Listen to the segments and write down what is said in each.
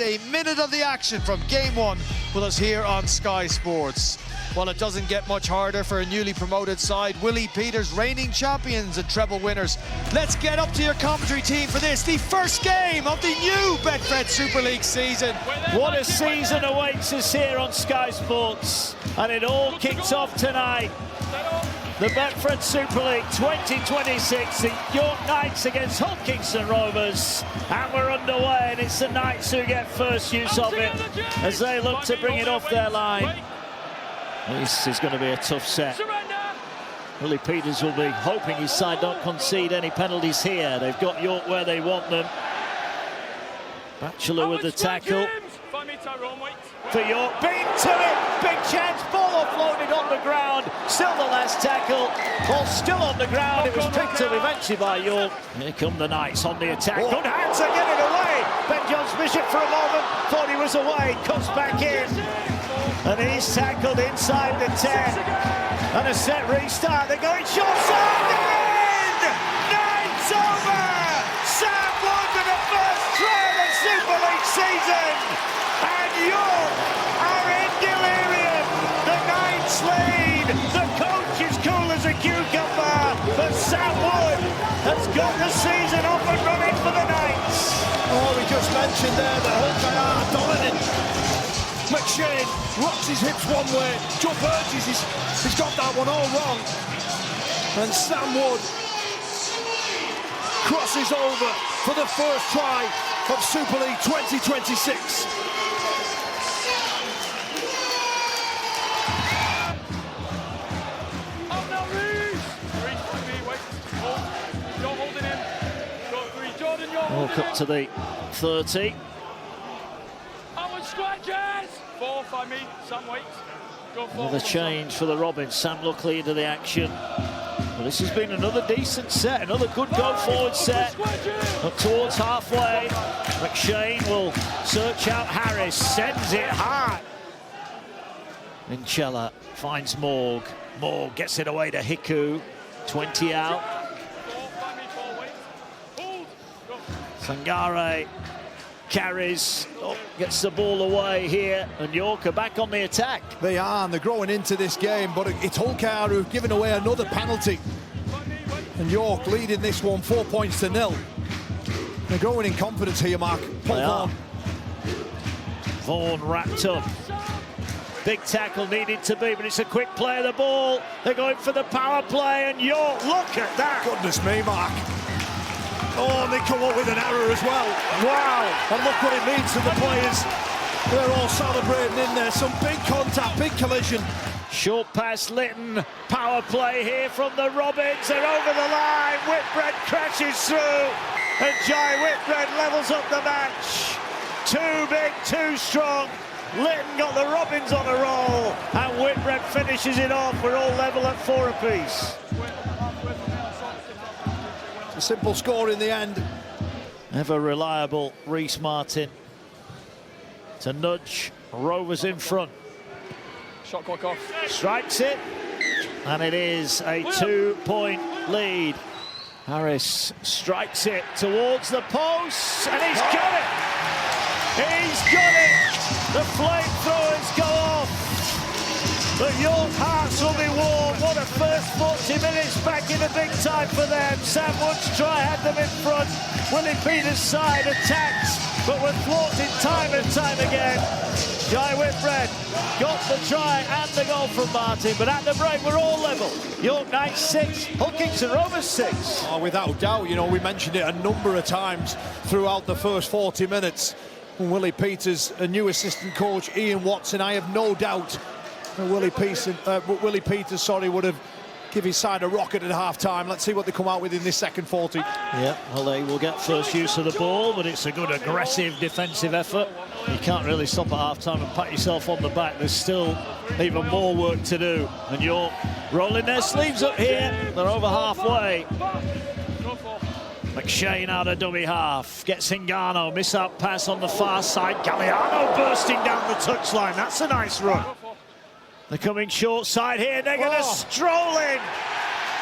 gets a minute of the action from Game 1 with us here on Sky Sports. Well, it doesn't get much harder for a newly promoted side. Willie Peters, reigning champions and treble winners. Let's get up to your commentary team for this, the first game of the new Betfred Super League season. What a season awaits us here on Sky Sports, and it all kicks off tonight. The Betfred Super League 2026, the York Knights against Hull Kingston Rovers, and we're underway, and it's the Knights who get first use of it as they look to bring it off their line. This is going to be a tough set. Willie Peters will be hoping his side don't concede any penalties here. They've got York where they want them. Batchelor with the tackle. For York, beat to it, big chance, ball offloaded on the ground, still the last tackle, ball still on the ground, it was picked up eventually by York. Here come the Knights on the attack, good hands to get it away, Ben Jones Bishop for a moment, thought he was away, comes back in, and he's tackled inside the 10, and a set restart, they're going short side, they're in! Knights over! Sam Wood with the first try of the Super League season! And York are in delirium. The Knights lead. The coach is cool as a cucumber. But Sam Wood has got the season off and running for the Knights. Oh, we just mentioned there that Hull are dominant. McShane rocks his hips one way. Joe Burgess, he's got that one all wrong. And Sam Wood crosses over for the first try of Super League 2026. Walk up to the 30. Another change for the Robins. Sam Luckley into the action. Well, this has been another decent set, another good go-forward set. Up towards halfway. McShane will search out Harris, sends it hard. Minchella finds Morg. Morg gets it away to Hiku. 20 out. Sangare carries, gets the ball away here, and York are back on the attack. They are, and they're growing into this game, but it's Hull who've given away another penalty. And York leading this one 4 points to 0. They're growing in confidence here, Mark. Vaughan. Vaughan wrapped up. Big tackle needed to be, but it's a quick play of the ball. They're going for the power play, and York, look at that. Goodness me, Mark. Oh, and they come up with an error as well. Wow. And look what it means to the players. They're all celebrating in there. Some big contact, big collision. Short pass, Litton. Power play here from the Robins. They're over the line. Whitbread crashes through. And Jai Whitbread levels up the match. Too big, too strong. Litton got the Robins on a roll. And Whitbread finishes it off. We're all level at 4 apiece. A simple score in the end. Ever reliable Reece Martin to nudge Rovers in front. Shot clock off. Strikes it, and it is a 2-point lead. Harris strikes it towards the post, and he's got it! He's got it! The flamethrowers go off. But York hearts will be warm. What a first 40 minutes back in the big time for them. Sam Wood's try had them in front. Willie Peters' side attacks, but were thwarted time and time again. Jai Whitbread got the try and the goal from Martin, but at the break we're all level. York Knights 6, Hull Kingston Rovers 6. Oh, without doubt, you know, we mentioned it a number of times throughout the first 40 minutes. Willie Peters, a new assistant coach, Ian Watson, I have no doubt Willie Peters, would have given his side a rocket at half-time. Let's see what they come out with in this second 40. Yeah, well, they will get first use of the ball, but it's a good aggressive defensive effort. You can't really stop at half-time and pat yourself on the back. There's still even more work to do. And York rolling their sleeves up here. They're over halfway. McShane out of dummy half. Gets Hingano. Miss out pass on the far side. Galliano bursting down the touchline. That's a nice run. They're coming short side here. They're going to stroll in.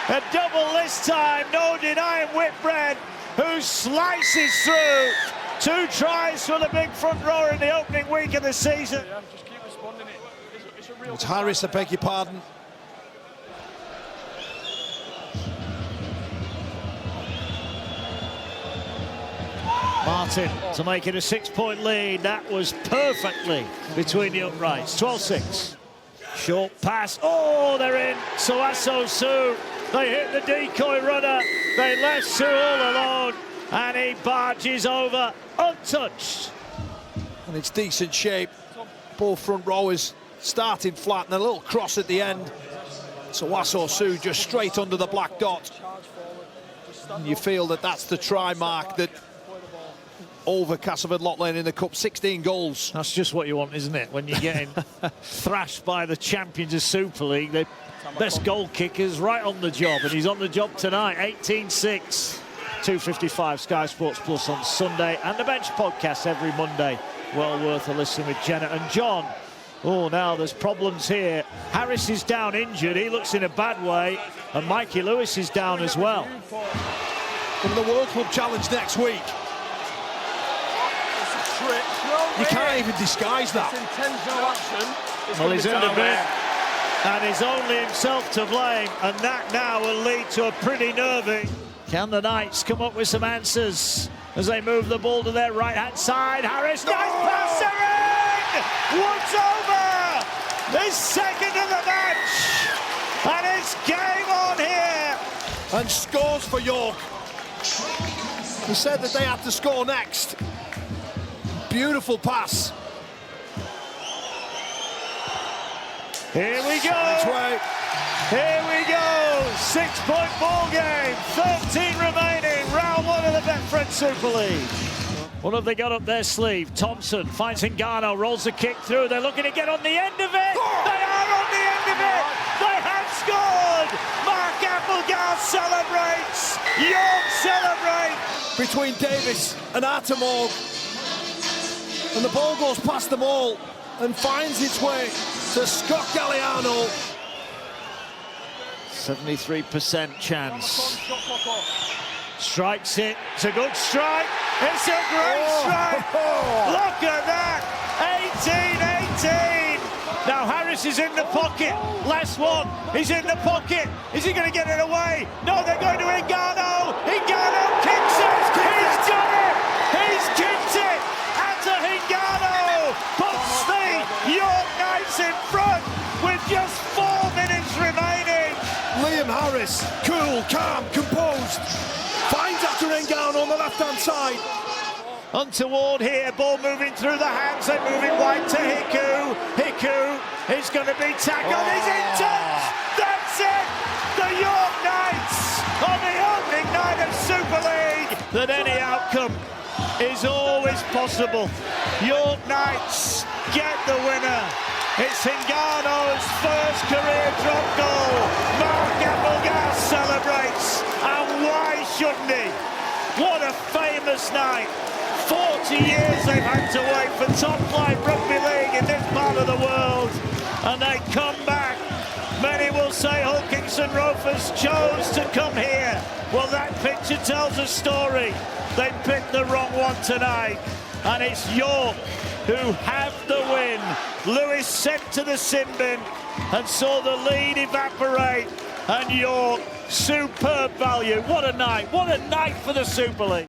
A double this time. No denying Whitbread, who slices through. 2 tries for the big front rower in the opening week of the season. Yeah, just keep responding it. It's a real... It's Harris, I beg your pardon. Martin to make it a 6-point lead. That was perfectly between the uprights. 12-6. Short pass. Oh, they're in. Suaso Su. They hit the decoy runner. They left Su all alone. And he barges over untouched. And it's decent shape. Both front rowers starting flat and a little cross at the end. Suaso Su just straight under the black dot. And you feel that that's the try mark that over Castleford Lock Lane in the Cup. 16 goals. That's just what you want, isn't it? When you're getting thrashed by the champions of Super League, the best goal kickers right on the job, and he's on the job tonight. 18-6. 2:55 Sky Sports Plus on Sunday, and the Bench podcast every Monday. Well worth a listen with Jenna and John. Oh, now there's problems here. Harris is down injured. He looks in a bad way, and Mikey Lewis is down as well. From the World Club Challenge next week. You can't even disguise that. Well, he's in the bin, and he's only himself to blame, and that now will lead to a pretty nervy. Can the Knights come up with some answers as they move the ball to their right-hand side? Harris, nice pass, in! Woods over! His second of the match, and it's game on here! And scores for York. He said that they had to score next. Beautiful pass. Here we go. Here we go. 6-point ball game. 13 remaining. Round 1 of the Betfred Super League. What have they got up their sleeve? Thompson finds Ngannou, rolls a kick through. They're looking to get on the end of it. They are on the end of it. They have scored. Mark Applegarth celebrates. York celebrate. Between Davis and Artemog. And the ball goes past them all and finds its way to Scott Galliano. 73% chance. Strikes it. It's a good strike. It's a great strike. Look at that. 18-18. Now Harris is in the pocket. Last one. He's in the pocket. Is he going to get it away? No, they're going to Ngannou. Ngannou kicks it. He's done it. He's kicked it. Ngannou puts the York Knights in front with just 4 minutes remaining. Liam Harris, cool, calm, composed, finds after Ngannou on the left-hand side. Untoward here, ball moving through the hands, they're moving wide to Hiku. Hiku is going to be tackled, he's in touch. That's it, the York Knights on the opening night of Super League. That any outcome is always possible. York Knights get the winner. It's Ngannou's first career drop goal. Mark Applegarth celebrates, and why shouldn't he? What a famous night. 40 years they've had to wait for top-flight rugby league in this part of the world, and they come back. Many will say Hull Kingston Rovers chose to come here. Well, that picture tells a story. They picked the wrong one tonight, and it's York who have the win. Lewis sent to the sin bin and saw the lead evaporate, and York, superb value. What a night for the Super League.